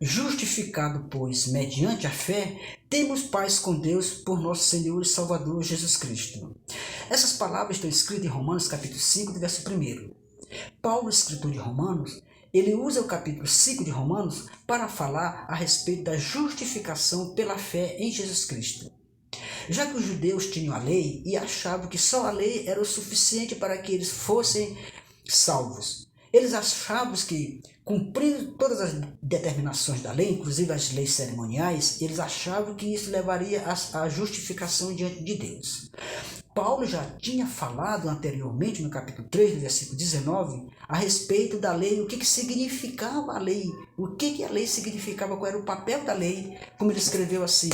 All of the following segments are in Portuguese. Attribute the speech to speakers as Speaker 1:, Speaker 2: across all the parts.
Speaker 1: Justificado, pois, mediante a fé, temos paz com Deus por nosso Senhor e Salvador Jesus Cristo. Essas palavras estão escritas em Romanos capítulo 5, verso 1. Paulo, escritor de Romanos, ele usa o capítulo 5 de Romanos para falar a respeito da justificação pela fé em Jesus Cristo. Já que os judeus tinham a lei e achavam que só a lei era o suficiente para que eles fossem salvos. Eles achavam que, cumprindo todas as determinações da lei, inclusive as leis cerimoniais, eles achavam que isso levaria à justificação diante de Deus. Paulo já tinha falado anteriormente, no capítulo 3, no versículo 19, a respeito da lei, o que significava a lei, o que a lei significava, qual era o papel da lei, como ele escreveu assim,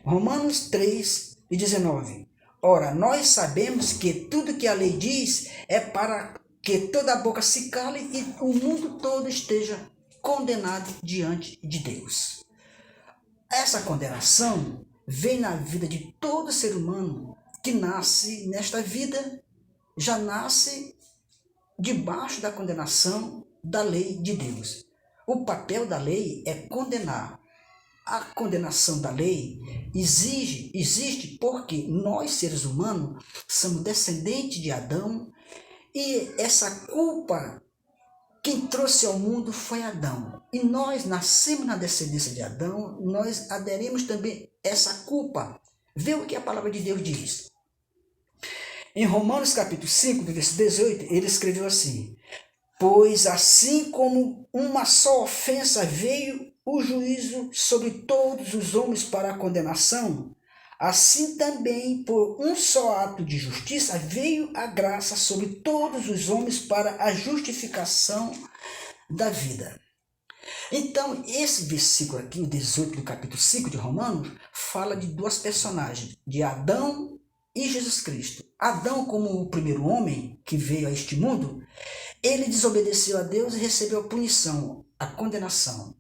Speaker 1: Romanos 3 e 19. Ora, nós sabemos que tudo que a lei diz é para que toda a boca se cale e o mundo todo esteja condenado diante de Deus. Essa condenação vem na vida de todo ser humano que nasce nesta vida, já nasce debaixo da condenação da lei de Deus. O papel da lei é condenar. A condenação da lei existe porque nós, seres humanos, somos descendentes de Adão e essa culpa, quem trouxe ao mundo foi Adão. E nós nascemos na descendência de Adão, nós aderimos também essa culpa. Vê o que a palavra de Deus diz. Em Romanos capítulo 5, verso 18, ele escreveu assim: pois assim como uma só ofensa veio o juízo sobre todos os homens para a condenação, assim também por um só ato de justiça veio a graça sobre todos os homens para a justificação da vida. Então, esse versículo aqui, o 18 do capítulo 5 de Romanos, fala de duas personagens, de Adão e Jesus Cristo. Adão, como o primeiro homem que veio a este mundo, ele desobedeceu a Deus e recebeu a punição, a condenação.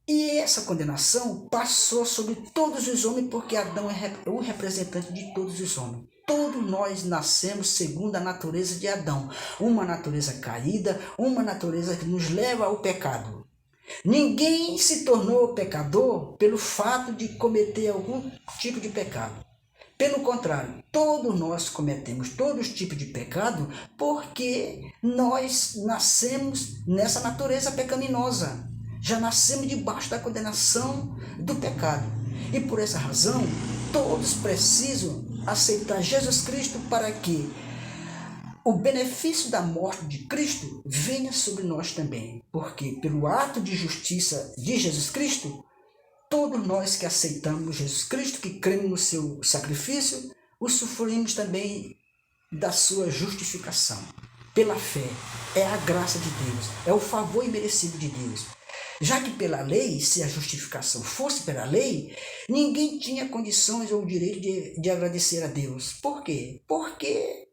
Speaker 1: E essa condenação passou sobre todos os homens, porque Adão é o representante de todos os homens. Todos nós nascemos segundo a natureza de Adão, uma natureza caída, uma natureza que nos leva ao pecado. Ninguém se tornou pecador pelo fato de cometer algum tipo de pecado. Pelo contrário, todos nós cometemos todos os tipos de pecado porque nós nascemos nessa natureza pecaminosa. Já nascemos debaixo da condenação do pecado. E por essa razão, todos precisam aceitar Jesus Cristo para que o benefício da morte de Cristo venha sobre nós também. Porque pelo ato de justiça de Jesus Cristo, todos nós que aceitamos Jesus Cristo, que cremos no seu sacrifício, usufruímos também da sua justificação. Pela fé, é a graça de Deus, é o favor imerecido de Deus. Já que pela lei, se a justificação fosse pela lei, ninguém tinha condições ou o direito de agradecer a Deus. Por quê? Porque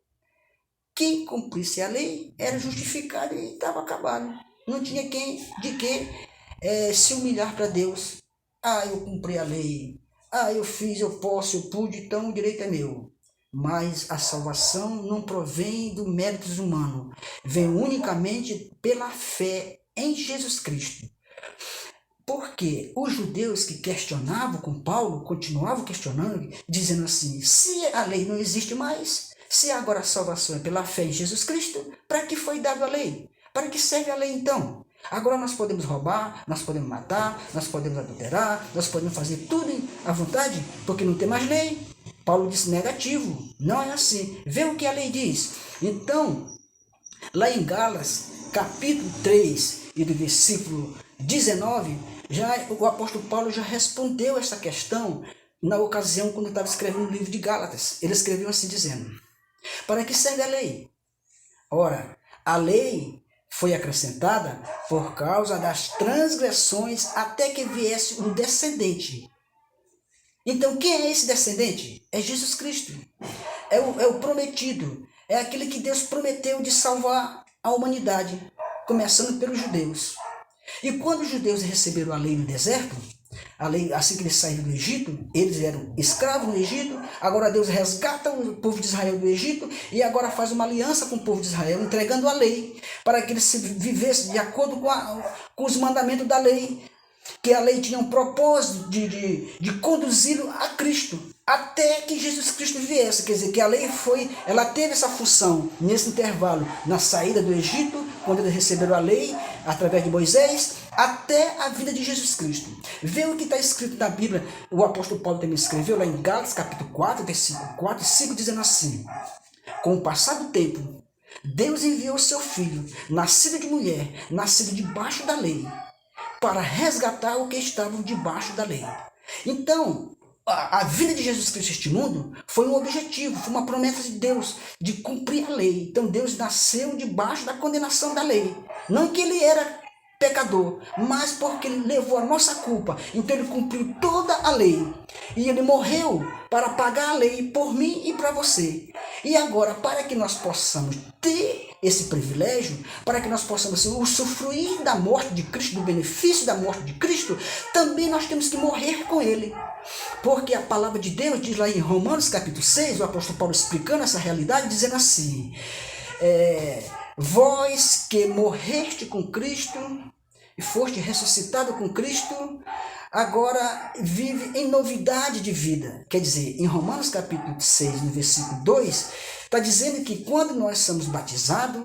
Speaker 1: quem cumprisse a lei era justificado e estava acabado. Não tinha de que se humilhar para Deus. Ah, eu cumpri a lei. Ah, eu fiz, eu posso, eu pude, então o direito é meu. Mas a salvação não provém do méritos humanos. Vem unicamente pela fé em Jesus Cristo. Porque os judeus que questionavam com Paulo, continuavam questionando, dizendo assim, se a lei não existe mais, se agora a salvação é pela fé em Jesus Cristo, para que foi dada a lei? Para que serve a lei então? Agora nós podemos roubar, nós podemos matar, nós podemos adulterar, nós podemos fazer tudo à vontade, porque não tem mais lei. Paulo disse negativo, não é assim. Vê o que a lei diz. Então, lá em Gálatas, capítulo 3, e do versículo 19, o apóstolo Paulo já respondeu essa questão na ocasião quando estava escrevendo o livro de Gálatas. Ele escreveu assim dizendo, para que serve a lei? Ora, a lei foi acrescentada por causa das transgressões até que viesse um descendente. Então, quem é esse descendente? É Jesus Cristo. É o prometido. É aquele que Deus prometeu de salvar a humanidade, começando pelos judeus. E quando os judeus receberam a lei no deserto, a lei, assim que eles saíram do Egito, eles eram escravos no Egito, agora Deus resgata o povo de Israel do Egito e agora faz uma aliança com o povo de Israel, entregando a lei, para que eles vivessem de acordo com os mandamentos da lei. que a lei tinha um propósito de conduzi-lo a Cristo, até que Jesus Cristo viesse. Quer dizer, que a lei ela teve essa função nesse intervalo, na saída do Egito, quando eles receberam a lei, através de Moisés, até a vida de Jesus Cristo. Vê o que está escrito na Bíblia, o apóstolo Paulo também escreveu lá em Gálatas, capítulo 4, versículo 4 e 5, dizendo assim: com o passar do tempo, Deus enviou o seu Filho, nascido de mulher, nascido debaixo da lei, para resgatar o que estavam debaixo da lei. Então, a vida de Jesus Cristo neste mundo foi um objetivo, foi uma promessa de Deus de cumprir a lei. Então Deus nasceu debaixo da condenação da lei. Não que ele era pecador, mas porque ele levou a nossa culpa. Então ele cumpriu toda a lei. E ele morreu para pagar a lei por mim e para você. E agora, para que nós possamos ter esse privilégio, para que nós possamos usufruir da morte de Cristo, do benefício da morte de Cristo, também nós temos que morrer com ele. Porque a palavra de Deus diz lá em Romanos capítulo 6, o apóstolo Paulo explicando essa realidade, dizendo assim: vós que morreste com Cristo e foste ressuscitado com Cristo, agora vive em novidade de vida. Quer dizer, em Romanos capítulo 6, no versículo 2, está dizendo que quando nós somos batizados,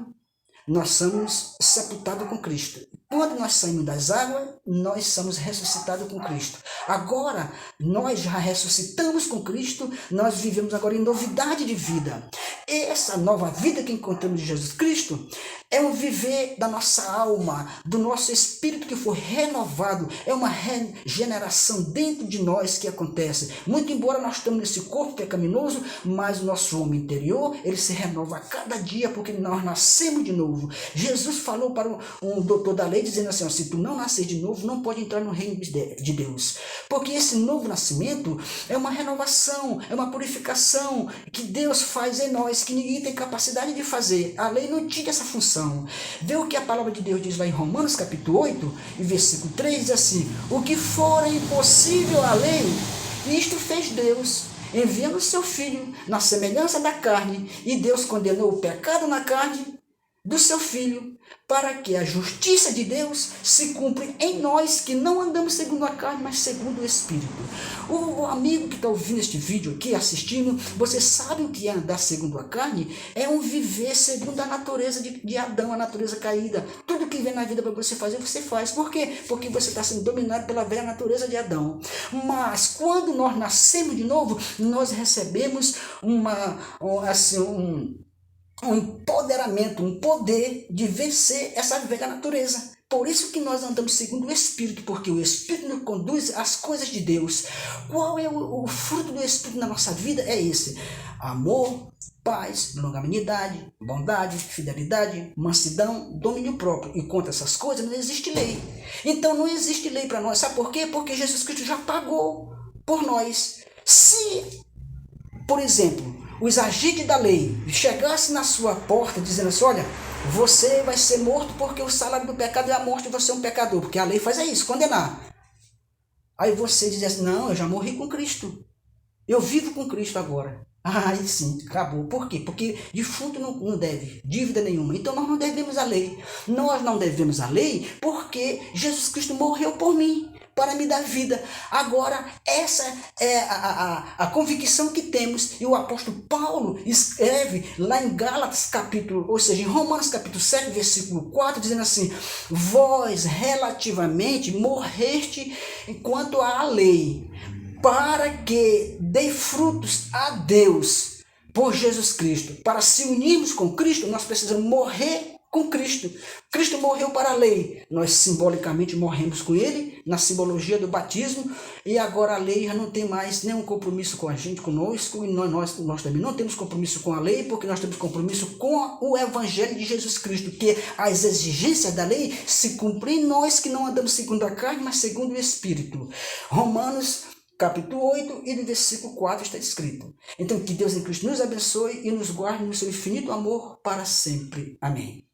Speaker 1: nós somos sepultados com Cristo. Quando nós saímos das águas, nós somos ressuscitados com Cristo. Agora, nós já ressuscitamos com Cristo, nós vivemos agora em novidade de vida. Essa nova vida que encontramos em Jesus Cristo é um viver da nossa alma, do nosso espírito que foi renovado. É uma regeneração dentro de nós que acontece. Muito embora nós estamos nesse corpo pecaminoso, mas o nosso homem interior, ele se renova a cada dia, porque nós nascemos de novo. Jesus falou para um doutor da lei, dizendo assim: se tu não nascer de novo, não pode entrar no reino de Deus. Porque esse novo nascimento é uma renovação, é uma purificação que Deus faz em nós, que ninguém tem capacidade de fazer. A lei não tinha essa função. Vê o que a palavra de Deus diz lá em Romanos capítulo 8, e versículo 3, diz assim: o que for impossível à lei, isto fez Deus, enviando o seu Filho na semelhança da carne, e Deus condenou o pecado na carne do seu Filho, para que a justiça de Deus se cumpra em nós, que não andamos segundo a carne, mas segundo o Espírito. O amigo que está ouvindo este vídeo aqui, assistindo, você sabe o que é andar segundo a carne? É um viver segundo a natureza de Adão, a natureza caída. Tudo que vem na vida para você fazer, você faz. Por quê? Porque você está sendo dominado pela velha natureza de Adão. Mas quando nós nascemos de novo, nós recebemos um empoderamento, um poder de vencer essa velha natureza. Por isso que nós andamos segundo o Espírito, porque o Espírito nos conduz às coisas de Deus. Qual é o fruto do Espírito na nossa vida? É esse: amor, paz, longanimidade, bondade, fidelidade, mansidão, domínio próprio. E contra essas coisas não existe lei. Então não existe lei para nós. Sabe por quê? Porque Jesus Cristo já pagou por nós. Se, por exemplo, os agentes da lei chegassem na sua porta dizendo assim: olha, você vai ser morto porque o salário do pecado é a morte, você é um pecador, porque a lei faz isso, condenar. Aí você diz assim: não, eu já morri com Cristo, eu vivo com Cristo agora. Aí sim, acabou. Por quê? Porque defunto não deve dívida nenhuma. Então nós não devemos a lei. Nós não devemos a lei porque Jesus Cristo morreu por mim, para me dar vida. Agora, essa é a convicção que temos. E o apóstolo Paulo escreve lá em Gálatas capítulo, ou seja, em Romanos capítulo 7, versículo 4, dizendo assim: vós relativamente morreste enquanto à lei, para que dê frutos a Deus por Jesus Cristo. Para se unirmos com Cristo, nós precisamos morrer com Cristo. Cristo morreu para a lei. Nós simbolicamente morremos com ele, na simbologia do batismo, e agora a lei já não tem mais nenhum compromisso com a gente, conosco, e nós também não temos compromisso com a lei, porque nós temos compromisso com o Evangelho de Jesus Cristo, que as exigências da lei se cumprem em nós, que não andamos segundo a carne, mas segundo o Espírito. Romanos capítulo 8 e no versículo 4 está escrito: então que Deus em Cristo nos abençoe e nos guarde no seu infinito amor para sempre. Amém.